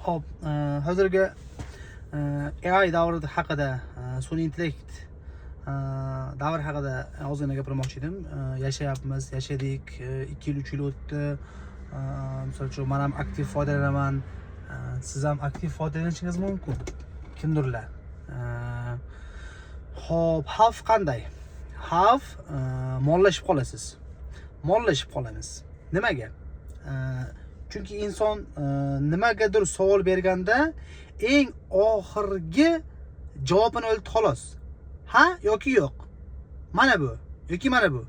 Hop, hozirgi AI davri haqida, sun'iy intellekt davri haqida ozgina gapirmoqchi edim. Yashayapmiz, yashadik, 2 yil, 3 yil o'tdi. Misol uchun men ham aktiv foydalanaman. Siz ham aktiv foydalanishingiz mumkin. Kimdirlar. Hop, xavf qanday? Xavf mollashib qolasiz. Mollashib qolamiz. Nimaga? Chunki inson nimagadir savol berganda eng oxirgi javobini oladi xolos. Ha yoki yo'q. Mana bu yoki mana bu.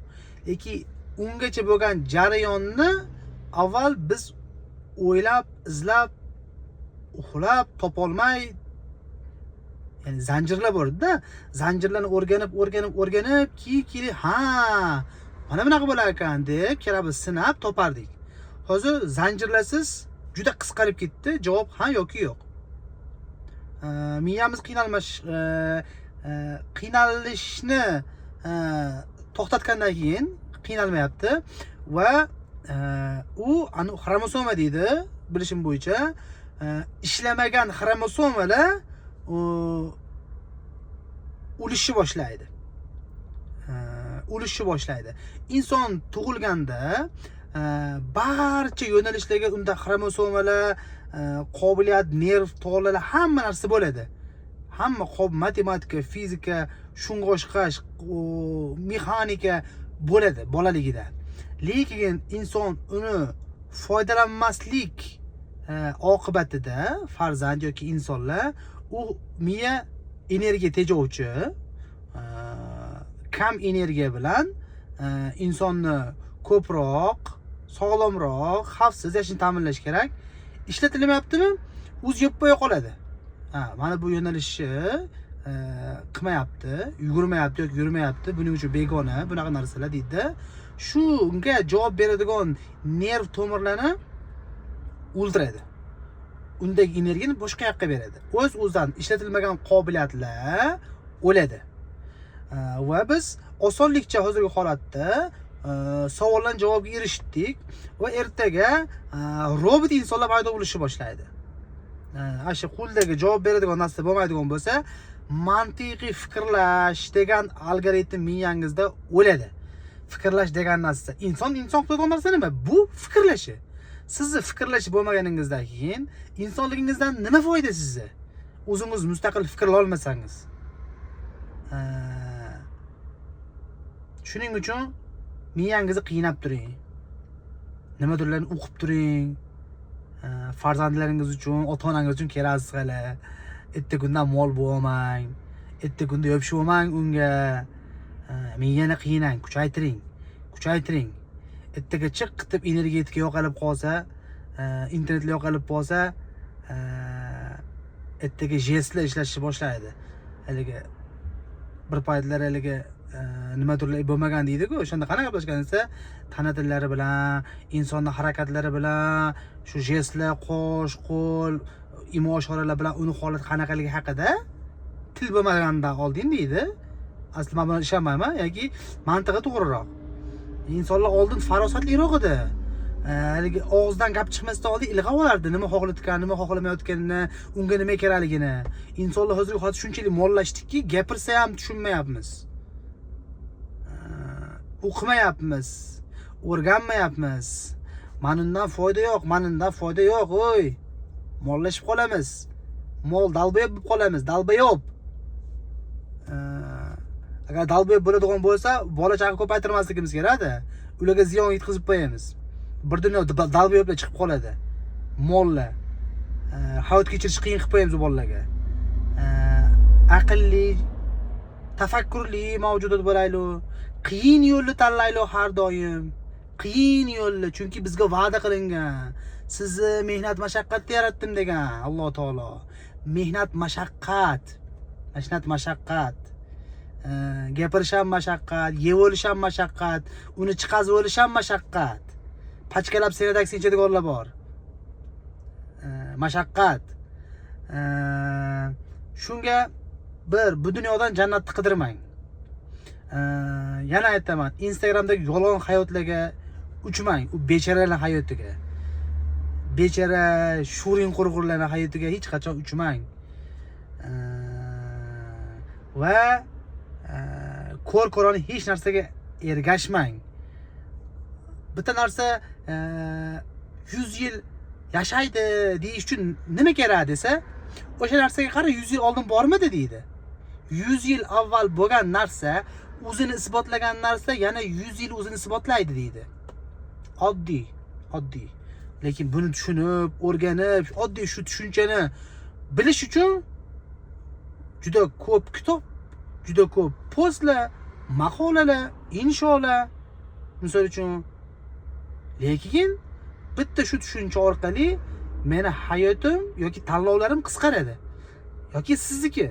Lekin ungacha bo'lgan jarayonni avval biz o'ylab, izlab, uxlab topolmay, ya'ni zanjirlar bor-da, zanjirlarni o'rganib, keyin ha, mana bunaqa bo'lar ekan deb kelamiz sinab topardik. Hozir zanjirlarsiz juda qisqarib ketdi. Javob ha yoki yo'q. Miyamiz qiynalishni to'xtatgandan keyin qiynalmayapti va u xromosoma deydi, bilishim bo'yicha, ishlamagan xromosomalar o'lishni boshlaydi. Inson tug'ilganda barcha yo'nalishlarga unda xromosomalar, qobiliyat, nerv tog'lari, hamma narsa bo'ladi. Hamma matematika, fizika, shungo'shqash, mexanika bo'ladi bolaligida. Lekin inson uni foydalanmaslik oqibatida farzand yoki insonlar u miya energiya tejovchi, kam energiya bilan insonni ko'proq, sog'lomroq, xavfsiz yashashni ta'minlash kerak. Ishlatilmayaptimi? O'zi yeb qo'ya qoladi. Mana bu yo'nalishni qilmayapti, yugurmayapti yoki yurmayapti, buning uchun begona, bunaqa narsalar deydi. Shunga javob beradigan nerv tomirlarni o'ldiradi. Undagi energiyani boshqa yoqqa beradi. O'z-o'zidan ishlatilmagan qobiliyatlar o'ladi. Va biz osonlikcha hozirgi holatda savollarga javobga erishdik va ertaga robot insonlar paydo bo'lishni boshlaydi. Shu qo'ldagi javob beradigan narsa bo'lmaydigan bo'lsa, mantiqiy fikrlash degan algoritm miyangizda o'ladi. Fikrlash degan narsa, inson qiladigan narsa nima? Bu fikrlashi. Sizni fikrlash bo'lmaganingizdan keyin insonligingizdan nima foyda sizga? O'zingiz mustaqil fikrlay olmasangiz. Shuning uchun miyangizni qiynab turing. Nimadirlarni o'qib turing. Farzandlaringiz uchun, ota-onangiz uchun keraksiz hali. Erta kundan mol bo'lmang. Erta kunda yopishib olmang unga. Miyani qiynang, kuchaytiring. Ertaga chiq deb energetika yo'qolib qolsa, internet yo'qolib qolsa, ertaga jestlar ishlashni boshlaydi. Haligi bir paytlar haligi nimadirlar bo'lmagan deydi-ku, o'shanda qanaqa gaplashgan desa, tana tillari bilan, insonning harakatlari bilan, shu jestlar, qo'sh, qo'l, imo ishoralar bilan uni holati qanaqaligi haqida til bo'lmagandan oldin deydi. Asli men buna ishonmayman, yoki mantiqi to'g'riroq. İnsanlar oldin farosatliroq edi. Haligi og'izdan gap chiqmasdan oldin ilg'ab olardi, nima xohlayotganini, nima xohlamayotganini, unga nima kerakligini. Insonlar hozirgi holat shunchalik mollashdiki, gapirsa ham tushunmayapmiz. O'qimayapmiz, o'rganmayapmiz. Manundan foyda yo'q, o'y. Mollashib qolamiz. Mol dalboyob bo'lib qolamiz, dalboyob. Agar dalboyob bo'ladigan bo'lsa, bola chaqa ko'paytirmasligimiz kerak-da. Ularga ziyon yetkazib qo'yamiz. Bir dunyo dalboyoblar chiqib qoladi. Mollar. Hayot kechirish qiyin qilib qo'yamiz bolalarga. Aqlli, tafakkurli mavjudot bo'laylik. Qiyin yo'lni tanlaylik har doim. Qiyin yo'lni, chunki bizga va'da qilingan. Sizni mehnat mashaqqatda yaratdim degan Alloh taolo. Mehnat mashaqqat. Gapirish ham mashaqqat, yeb olish ham mashaqqat, uni chiqazib olish ham mashaqqat. Pachkalab senadak sinchadiganlar bor. Mashaqqat. Shunga bu dunyodan jannatni qidirmang. Yana aytaman, Instagramdagi yolg'on hayotlarga uchmang, u bechoralar hayotiga. bechara sho'ring qurg'urlarning hayotiga hech qachon uchmang. Va ko'r-ko'rona hech narsaga ergashmang. Bitta narsa 100 yil yashaydi deyish uchun nima kerak desa, o'sha narsaga qara 100 yil oldin bormidi deydi. 100 yil avval bo'lgan narsa, o'zini isbotlagan narsa yana 100 yil o'zini isbotlaydi deydi. Oddiy. Lekin buni tushunib, o'rganib, oddiy shu tushunchani bilish uchun juda ko'p kitob, juda ko'p postlar, maqolalar, insholar, misol uchun. Lekin bitta shu tushuncha orqali meni hayotim yoki tanlovlarim qisqaradi. Yoki sizniki.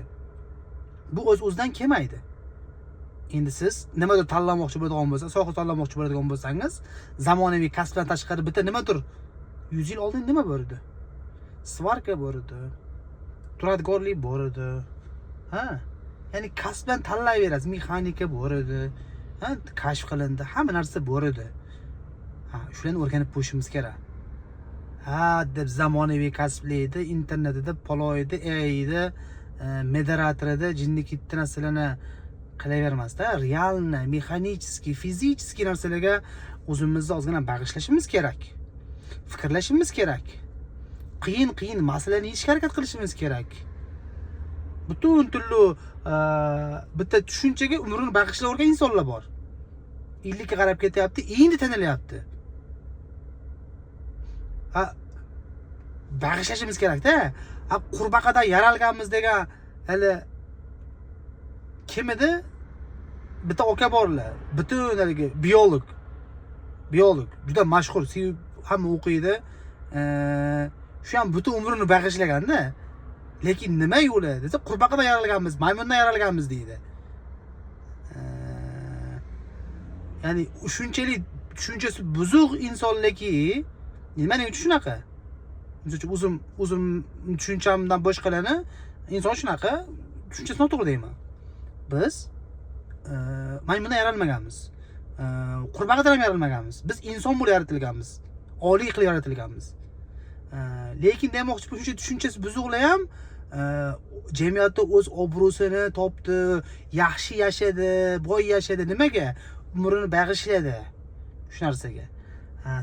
Bu o'z-o'zidan kelmaydi. Endi siz nimadir tanlamoqchi bo'ladigan bo'lsa, soha tanlamoqchi bo'ladigan bo'lsangiz, zamonaviy kasbdan tashqari bitta nimadir 100 yil oldin nima bor edi? Svarka bor edi. Turadgorlik bor edi. Ya'ni kasbdan tanlayverasiz, mexanika bor edi. Kashf qilindi, hamma narsa bor edi. Shularni o'rganib qo'yishimiz kerak. Deb zamonaviy kasblaydi, internetida, poloyida, AIda, moderatorida jinni-kitti narsalarni qilavermasdan, realni, mexaniskiy, fiziskiy narsalarga o'zimizni ozgina bag'ishlashimiz kerak. Fikrlashimiz kerak. Qiyin masalalarni yechishga harakat qilishimiz kerak. Butun turli bitta tushunchaga umrini bag'ishlagan insonlar bor. 50 ga qarab ketyapti, endi tanilyapti. Bag'ishlashimiz kerak-da. Qurbaqada yaralganmiz degan hali kim edi? Bitta aka borlar. Butun haligi biolog. Juda mashhur, hamma o'qiydi. Shu ham butun umrini bag'ishlagan-da. Lekin nima yo'li desa, qurbaqada yaralganmiz, maymundan yaralganmiz deydi. Ya'ni shunchalik tushunchasi buzuq insonlarki, nima uchun shunaqa? O'zim tushunchamdan boshqalarni inson shunaqa tushunchasi noto'g'ri deyman. Biz maymundan yaralmaganmiz. Qurbaqadan ham yaralmaganmiz. Biz inson bo'lib yaratilganmiz. Oliy qilib yaratilganmiz. Lekin demoqchi bu tushunchasi buzuqlar ham jamiyatda o'z obro'sini topdi, yaxshi yashadi, boy yashadi. Nimaga? Umrini bag'ishladi shu narsaga.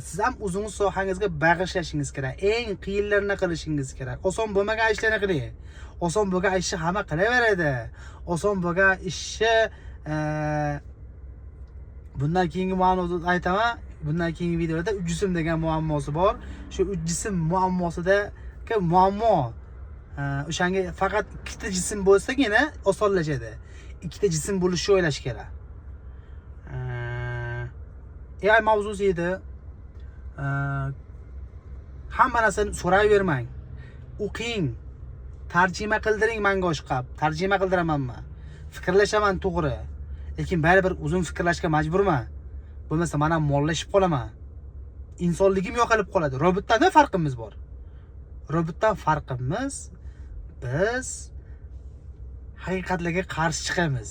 Siz ham o'zingiz sohangizga bag'ishlashingiz kerak. Eng qiyinlarini qilishingiz kerak. Oson bo'lmagan ishlarni qiling. Oson bo'lgan ishni hamma qilaveradi. Oson bo'lgan ishni bundan keyingi ma'noni aytaman. Bundan keyingi videoda jism degan muammosi bor. Shu jism muammosida muammo o'shanga faqat ikkita jism bo'lsagina osonlashadi. Ikkita jism bo'lishni o'ylash kerak. AI mavzusi edi. Hamma narsani so'rayvermang. O'qing. Tarjima qildiring menga o'shqab. Tarjima qildiramanman. Fikrlashaman to'g'ri. Lekin baribir o'zim fikrlashga majburman. Bo'lmasa men ham mollashib qolaman. Insonligim yo'qolib qoladi. Robotdan nima farqimiz bor? Robotdan farqimiz biz haqiqatlarga qarshi chiqamiz.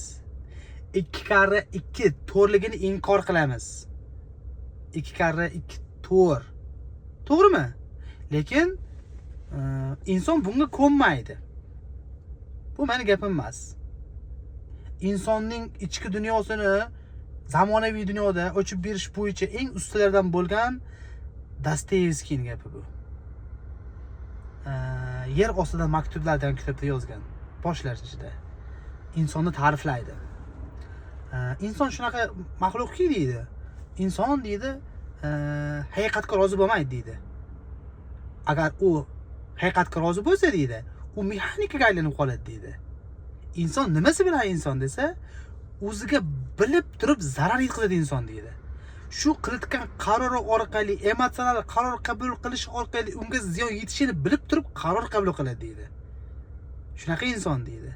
2 + 2 to'rligini inkor qilamiz. 2 + 2 to'r. To'g'rimi? Lekin inson bunga ko'nmaydi. Bu meni gapim emas. Insonning ichki dunyosini zamonaviy dunyoda ochib berish bo'yicha eng ustalardan bo'lgan Dostoyevskiyning gapi bu. Yer ostidan maktublar degan kitobda yozgan. Boshlar ichida insonni ta'riflaydi. Inson shunaqa maxluqki deydi. Inson deydi, haqiqatga rozi bo'lmaydi deydi. Agar u haqiqatga rozi bo'lsa deydi, u mexanikaga aylanib qoladi deydi. Inson nimasi bilan inson desa, o'ziga bilib turib zarar yetkazadi inson deydi. Shu qilayotgan qarori orqali, emotsional qaror qabul qilish orqali unga ziyon yetishini bilib turib qaror qabul qiladi deydi. Shunaqa inson deydi.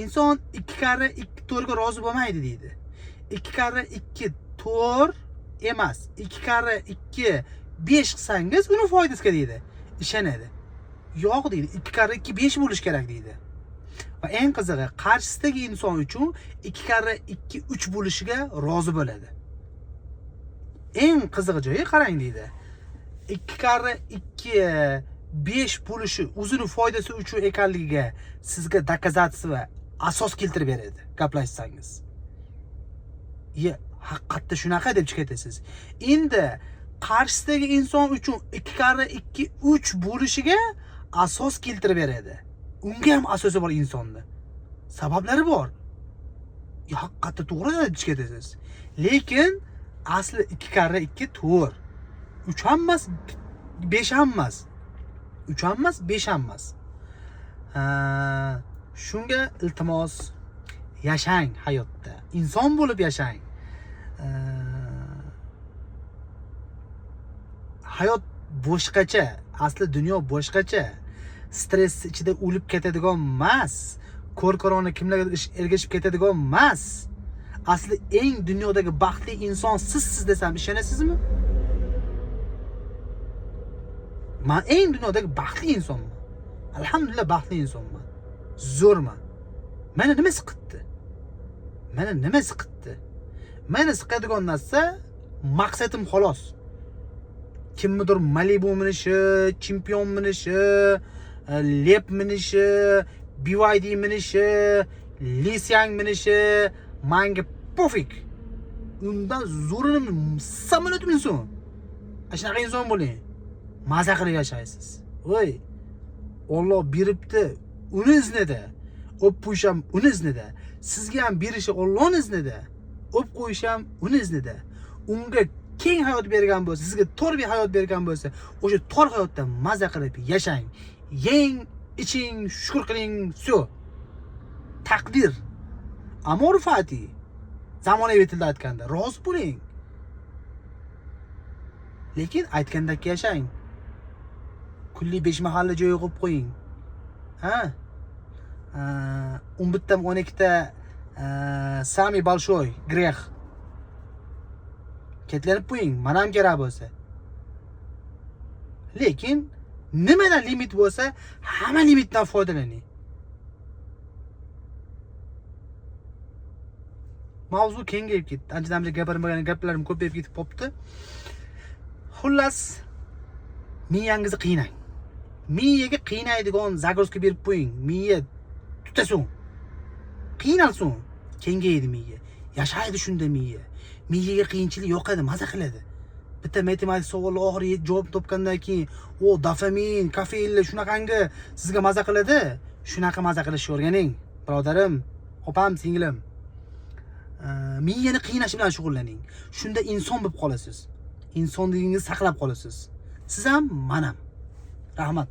Inson 2 + 2 to'rga rozi bo'lmaydi deydi. 2 + 2 to'r emas. 2 + 2 5 qilsangiz uni foydasiga deydi. Ishonadi. Yo'q deydi. 2 + 2 5 bo'lish kerak deydi. Va eng qizig'i, qarshisidagi inson uchun 2 + 2 3 bo'lishiga rozi bo'ladi. Eng qiziq joyi qarang deydi. 2 karra 2 5 bo'lishi o'zini foydasi uchun ekanligiga sizga dokazatsiya asos keltirib beradi gaplashsangiz. Haqiqatda shunaqa deb chiqaysiz. Endi qarshisidagi inson uchun 2 karra 2 3 bo'lishiga asos keltirib beradi. Unga ham asosi bor insonda. Sabablari bor. Haqiqatda to'g'ri deb chiqaysiz. Lekin asli 2 karra 2 4. 3 ham emas, 5 ham emas. 3 ham emas, 5 ham emas. Shunga iltimos, yashang hayotda. Inson bo'lib yashang. Hayot boshqacha, asli dunyo boshqacha. Stress ichida o'lib ketadigan emas. Ko'r-ko'rona kimlarga ergashib ketadigan emas. Asli eng dunyodagi baxtli inson sizsiz desam ishonasizmi? Men eng dunyodagi baxtli insonman. Alhamdulillah baxtli insonman. Zo'rman. Meni nima siqitdi? Meni siqadigan narsa maqsadim xolos. Kimnidir Malibu minishi, chempion minishi, Lep minishi, BYD minishi, Lisyang minishi, menga pofik. Undan zo'rini samolyot minsin. Shunaqa inson bo'ling. Maza qilib yashaysiz. Voy, Alloh beribdi, uni iznida. O'p qo'yisham uni iznida. Sizga ham berishi Allohning iznida. O'p qo'yisham uni iznida. Unga keng hayot bergan bo'lsa, sizga tor bir hayot bergan bo'lsa, o'sha tor hayotda maza qilib yashang. Yeng, iching, shukr qiling, shu. Taqdir. Amor fati. Zamonaviy tilda aytganda, rozi bo'ling. Lekin aytgandek yashang. Kulli 5 mahalla joy qo'yib qo'ying. Ha? 11 dan 12 ta Sami Balshoy, greh. Ketlanib qo'ying, mana ham kerak bo'lsa. Lekin nimadan limit bo'lsa, hamma limitdan foydalaning. Mavzu kengayib ketdi. Anchadan beri gapirmagan gaplarim ko'payib ketib qopti. Xullas, miyangizni qiynang. Miyaga qiynaydigan zagrozka berib qo'ying. Miya tutasin. Qiynalsin. Kengaydi miya. Yashaydi shunda miya. Miyaga qiyinchilik yoqadi, maza qiladi. Bitta matematik savolga oxiri javob topgandan keyin, o dopamin, kofeinlar shunaqangi sizga maza qiladi. Shunaqa maza qilishni o'rganing, birodarim, opam, singlim. Miyani qiynash bilan shug'ullaning. Shunda inson bo'lib qolasiz. Insonligingizni saqlab qolasiz. Siz ham, men ham. Rahmat.